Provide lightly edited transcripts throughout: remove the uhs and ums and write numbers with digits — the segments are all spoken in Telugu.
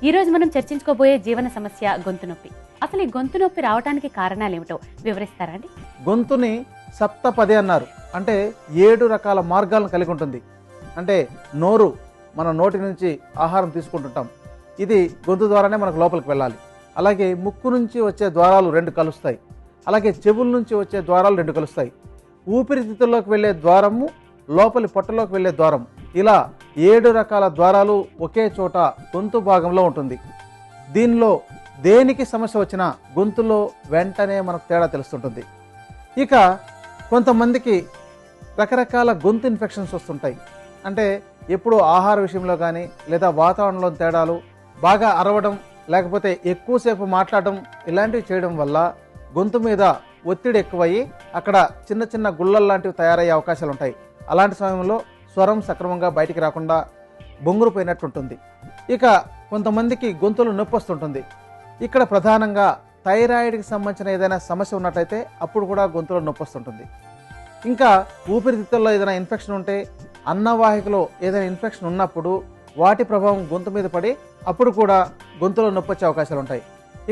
ఈరోజు మనం చర్చించుకోబోయే జీవన సమస్య గొంతు నొప్పి. అసలు ఈ గొంతు నొప్పి రావడానికి కారణాలు ఏమిటో వివరిస్తారా అండి? గొంతుని సప్తపది అన్నారు. అంటే 7 రకాల మార్గాలను కలిగి ఉంటుంది. అంటే నోరు, మన నోటి నుంచి ఆహారం తీసుకుంటుంటాం. ఇది గొంతు ద్వారానే మనకు లోపలికి వెళ్ళాలి. అలాగే ముక్కు నుంచి వచ్చే ద్వారాలు 2 కలుస్తాయి. అలాగే చెవుల నుంచి వచ్చే ద్వారాలు 2 కలుస్తాయి. ఊపిరితిత్తుల్లోకి వెళ్ళే ద్వారము, లోపలి పొట్టలోకి వెళ్ళే ద్వారం, ఇలా 7 రకాల ద్వారాలు ఒకే చోట గొంతు భాగంలో ఉంటుంది. దీనిలో దేనికి సమస్య వచ్చినా గొంతులో వెంటనే మనకు తేడా తెలుస్తుంటుంది. ఇక కొంతమందికి రకరకాల గొంతు ఇన్ఫెక్షన్స్ వస్తుంటాయి. అంటే ఎప్పుడు ఆహార విషయంలో కానీ లేదా వాతావరణంలో తేడాలు, బాగా అరవడం, లేకపోతే ఎక్కువసేపు మాట్లాడడం, ఇలాంటివి చేయడం వల్ల గొంతు మీద ఒత్తిడి ఎక్కువయ్యి అక్కడ చిన్న చిన్న గుళ్ళలు లాంటివి తయారయ్యే అవకాశాలు ఉంటాయి. అలాంటి సమయంలో స్వరం సక్రమంగా బయటికి రాకుండా బొంగురుపోయినట్టుంటుంది. ఇక కొంతమందికి గొంతులో నొప్పి వస్తుంటుంది. ఇక్కడ ప్రధానంగా థైరాయిడ్కి సంబంధించిన ఏదైనా సమస్య ఉన్నట్లయితే అప్పుడు కూడా గొంతులో నొప్పి వస్తుంటుంది. ఇంకా ఊపిరితిత్తుల్లో ఏదైనా ఇన్ఫెక్షన్ ఉంటే, అన్నవాహికలో ఏదైనా ఇన్ఫెక్షన్ ఉన్నప్పుడు వాటి ప్రభావం గొంతు మీద పడి అప్పుడు కూడా గొంతులో నొప్పి వచ్చే అవకాశాలు ఉంటాయి.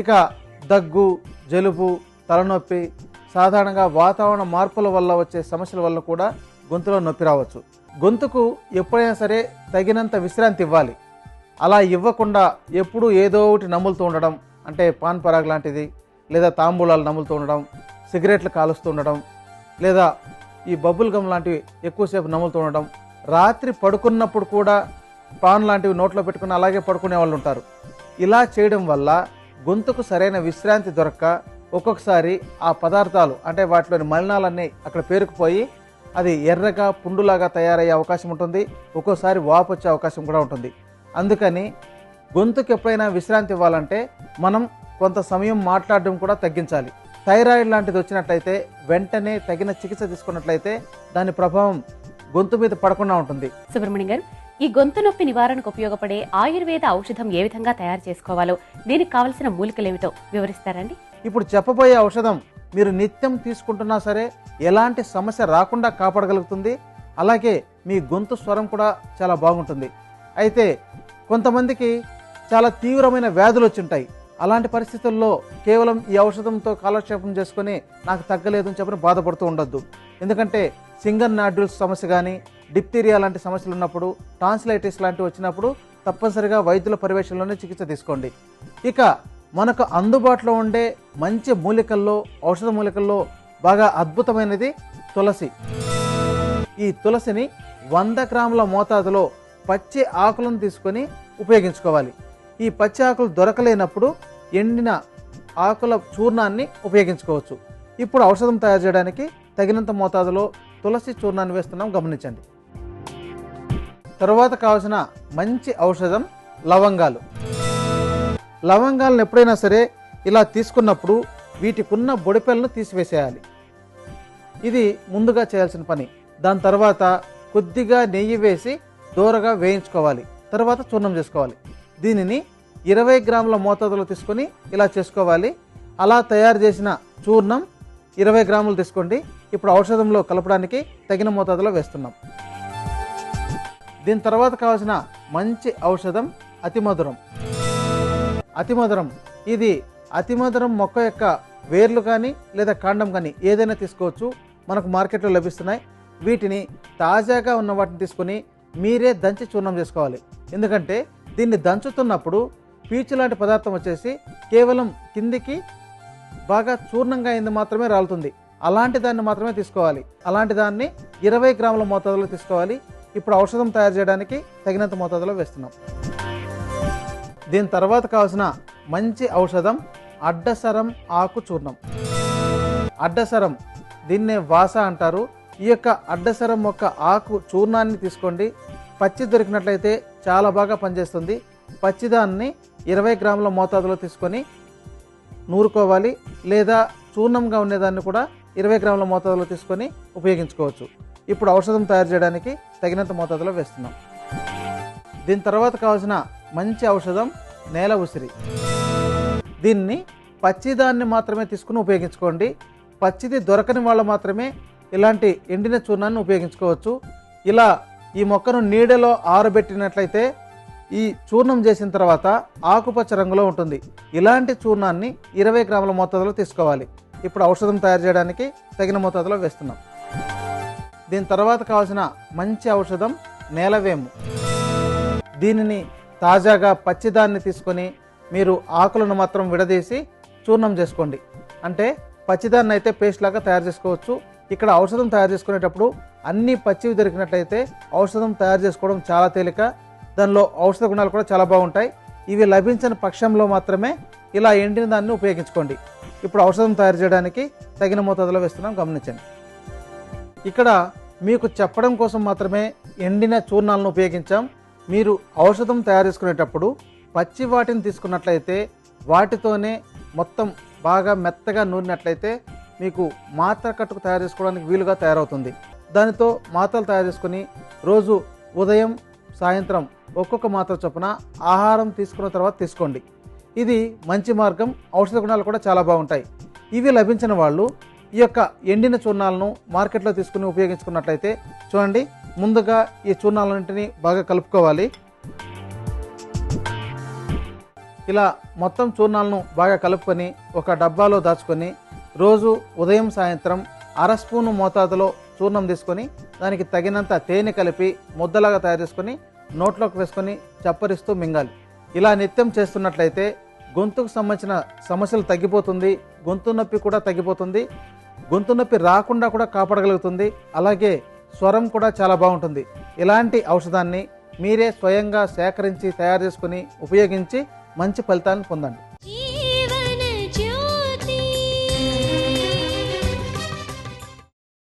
ఇక దగ్గు, జలుబు, తలనొప్పి, సాధారణంగా వాతావరణ మార్పుల వల్ల వచ్చే సమస్యల వల్ల కూడా గొంతులో నొప్పి రావచ్చు. గొంతుకు ఎప్పుడైనా సరే తగినంత విశ్రాంతి ఇవ్వాలి. అలా ఇవ్వకుండా ఎప్పుడూ ఏదో ఒకటి నములుతూ ఉండడం, అంటే పాన్ పరాగ్ లాంటిది, లేదా తాంబూలాలు నములుతూ ఉండడం, సిగరెట్లు కాలుస్తూ ఉండడం, లేదా ఈ బబుల్ గమ్ లాంటివి ఎక్కువసేపు నములుతూ ఉండడం, రాత్రి పడుకున్నప్పుడు కూడా పాన్ లాంటివి నోట్లో పెట్టుకుని అలాగే పడుకునే వాళ్ళు ఉంటారు. ఇలా చేయడం వల్ల గొంతుకు సరైన విశ్రాంతి దొరక్క ఒక్కొక్కసారి ఆ పదార్థాలు, అంటే వాటిలోని మలినాలన్నీ అక్కడ పేరుకుపోయి అది ఎర్రగా పుండులాగా తయారయ్యే అవకాశం ఉంటుంది. ఒక్కోసారి వాపు వచ్చే అవకాశం కూడా ఉంటుంది. అందుకని గొంతుకు ఎప్పుడైనా విశ్రాంతి ఇవ్వాలంటే మనం కొంత సమయం మాట్లాడడం కూడా తగ్గించాలి. థైరాయిడ్ లాంటిది వచ్చినట్లయితే వెంటనే తగిన చికిత్స తీసుకున్నట్లయితే దాని ప్రభావం గొంతు మీద పడకుండా ఉంటుంది. సుబ్రహ్మణ్యం గారు, ఈ గొంతు నొప్పి నివారణకు ఉపయోగపడే ఆయుర్వేద ఔషధం ఏ విధంగా తయారు చేసుకోవాలో, దీనికి కావలసిన మూలికలు ఏమిటో వివరిస్తారండి? ఇప్పుడు చెప్పబోయే ఔషధం మీరు నిత్యం తీసుకుంటున్నా సరే ఎలాంటి సమస్య రాకుండా కాపాడగలుగుతుంది. అలాగే మీ గొంతు స్వరం కూడా చాలా బాగుంటుంది. అయితే కొంతమందికి చాలా తీవ్రమైన వ్యాధులు వచ్చింటాయి. అలాంటి పరిస్థితుల్లో కేవలం ఈ ఔషధంతో కాలక్షేపం చేసుకొని నాకు తగ్గలేదు అని చెప్పని బాధపడుతూ ఉండొద్దు. ఎందుకంటే సింగర్ నాడ్యూల్స్ సమస్య కానీ, డిప్తీరియా లాంటి సమస్యలు ఉన్నప్పుడు, టాన్సిలైటిస్ లాంటివి వచ్చినప్పుడు తప్పనిసరిగా వైద్యుల పర్యవేక్షణలోనే చికిత్స తీసుకోండి. ఇక మనకు అందుబాటులో ఉండే మంచి మూలికల్లో, ఔషధ మూలికల్లో బాగా అద్భుతమైనది తులసి. ఈ తులసిని 100 గ్రాముల మోతాదులో పచ్చి ఆకులను తీసుకొని ఉపయోగించుకోవాలి. ఈ పచ్చి ఆకులు దొరకలేనప్పుడు ఎండిన ఆకుల చూర్ణాన్ని ఉపయోగించుకోవచ్చు. ఇప్పుడు ఔషధం తయారు చేయడానికి తగినంత మోతాదులో తులసి చూర్ణాన్ని వేస్తున్నాం, గమనించండి. తరువాత కావాల్సిన మంచి ఔషధం లవంగాలు. లవంగాలను ఎప్పుడైనా సరే ఇలా తీసుకున్నప్పుడు వీటికున్న బొడిపెలను తీసివేసేయాలి. ఇది ముందుగా చేయాల్సిన పని. దాని తర్వాత కొద్దిగా నెయ్యి వేసి దూరగా వేయించుకోవాలి. తర్వాత చూర్ణం చేసుకోవాలి. దీనిని 20 గ్రాముల మోతాదులో తీసుకొని ఇలా చేసుకోవాలి. అలా తయారు చేసిన చూర్ణం 20 గ్రాములు తీసుకోండి. ఇప్పుడు ఔషధంలో కలపడానికి తగిన మోతాదులో వేస్తున్నాం. దీని తర్వాత కావాల్సిన మంచి ఔషధం అతిమధురం. అతిమధురం ఇది అతిమధురం మొక్క యొక్క వేర్లు కానీ లేదా కాండం కానీ ఏదైనా తీసుకోవచ్చు. మనకు మార్కెట్లో లభిస్తున్నాయి. వీటిని తాజాగా ఉన్న వాటిని తీసుకొని మీరే దంచి చూర్ణం చేసుకోవాలి. ఎందుకంటే దీన్ని దంచుతున్నప్పుడు పీచు లాంటి పదార్థం వచ్చేసి కేవలం కిందికి బాగా చూర్ణంగా అయింది మాత్రమే రాలుతుంది. అలాంటి దాన్ని మాత్రమే తీసుకోవాలి. అలాంటి దాన్ని 20 గ్రాముల మోతాదులో తీసుకోవాలి. ఇప్పుడు ఔషధం తయారు చేయడానికి తగినంత మోతాదులో వేస్తున్నాం. దీని తర్వాత కావాల్సిన మంచి ఔషధం అడ్డసరం ఆకు చూర్ణం. అడ్డసరం, దీన్నే వాస అంటారు. ఈ యొక్క అడ్డసరం మొక్క ఆకు చూర్ణాన్ని తీసుకోండి. పచ్చి దొరికినట్లయితే చాలా బాగా పనిచేస్తుంది. పచ్చిదాన్ని 20 గ్రాముల మోతాదులో తీసుకొని నూరుకోవాలి. లేదా చూర్ణంగా ఉండేదాన్ని కూడా 20 గ్రాముల మోతాదులో తీసుకొని ఉపయోగించుకోవచ్చు. ఇప్పుడు ఔషధం తయారు చేయడానికి తగినంత మోతాదులో వేస్తున్నాం. దీని తర్వాత కావాల్సిన మంచి ఔషధం నేల ఉసిరి. దీన్ని పచ్చిదాన్ని మాత్రమే తీసుకుని ఉపయోగించుకోండి. పచ్చిది దొరకని వాళ్ళు మాత్రమే ఇలాంటి ఎండిన చూర్ణాన్ని ఉపయోగించుకోవచ్చు. ఇలా ఈ మొక్కను నీడలో ఆరబెట్టినట్లయితే ఈ చూర్ణం చేసిన తర్వాత ఆకుపచ్చ రంగులో ఉంటుంది. ఇలాంటి చూర్ణాన్ని 20 గ్రాముల మోతాదులో తీసుకోవాలి. ఇప్పుడు ఔషధం తయారు చేయడానికి తగిన మోతాదులో వేస్తున్నాం. దీని తర్వాత కావాల్సిన మంచి ఔషధం నేలవేము. దీనిని తాజాగా పచ్చిదాన్ని తీసుకొని మీరు ఆకులను మాత్రం విడదీసి చూర్ణం చేసుకోండి. అంటే పచ్చిదాన్ని అయితే పేస్ట్ లాగా తయారు చేసుకోవచ్చు. ఇక్కడ ఔషధం తయారు చేసుకునేటప్పుడు అన్ని పచ్చివి దొరికినట్లయితే ఔషధం తయారు చేసుకోవడం చాలా తేలిక. దానిలో ఔషధ గుణాలు కూడా చాలా బాగుంటాయి. ఇవి లభించిన పక్షంలో మాత్రమే ఇలా ఎండిన దాన్ని ఉపయోగించుకోండి. ఇప్పుడు ఔషధం తయారు చేయడానికి తగిన మోతాదులో వేస్తున్నాం, గమనించండి. ఇక్కడ మీకు చెప్పడం కోసం మాత్రమే ఎండిన చూర్ణాలను ఉపయోగించాం. మీరు ఔషధం తయారు చేసుకునేటప్పుడు పచ్చి వాటిని తీసుకున్నట్లయితే వాటితోనే మొత్తం బాగా మెత్తగా నూరినట్లయితే మీకు మాత్ర కట్టుకు తయారు చేసుకోవడానికి వీలుగా తయారవుతుంది. దానితో మాత్రలు తయారు చేసుకుని రోజు ఉదయం సాయంత్రం ఒక్కొక్క మాత్ర చొప్పున ఆహారం తీసుకున్న తర్వాత తీసుకోండి. ఇది మంచి మార్గం. ఔషధ గుణాలు కూడా చాలా బాగుంటాయి. ఇవి లభించిన వాళ్ళు ఈ యొక్క ఎండిన చూర్ణాలను మార్కెట్లో తీసుకుని ఉపయోగించుకున్నట్లయితే చూడండి, ముందుగా ఈ చూర్ణాలన్నింటినీ బాగా కలుపుకోవాలి. ఇలా మొత్తం చూర్ణాలను బాగా కలుపుకొని ఒక డబ్బాలో దాచుకొని రోజు ఉదయం సాయంత్రం 1/2 స్పూను మోతాదులో చూర్ణం తీసుకొని దానికి తగినంత తేనె కలిపి ముద్దలాగా తయారు చేసుకొని నోట్లోకి వేసుకొని చప్పరిస్తూ మింగాలి. ఇలా నిత్యం చేస్తున్నట్లయితే గొంతుకు సంబంధించిన సమస్యలు తగ్గిపోతుంది, గొంతు నొప్పి కూడా తగ్గిపోతుంది, గొంతు నొప్పి రాకుండా కూడా కాపాడగలుగుతుంది. అలాగే స్వరం కూడా చాలా బాగుంటుంది. ఇలాంటి ఔషధాన్ని మీరే స్వయంగా సేకరించి తయారు చేసుకుని ఉపయోగించి మంచి ఫలితాన్ని పొందండి.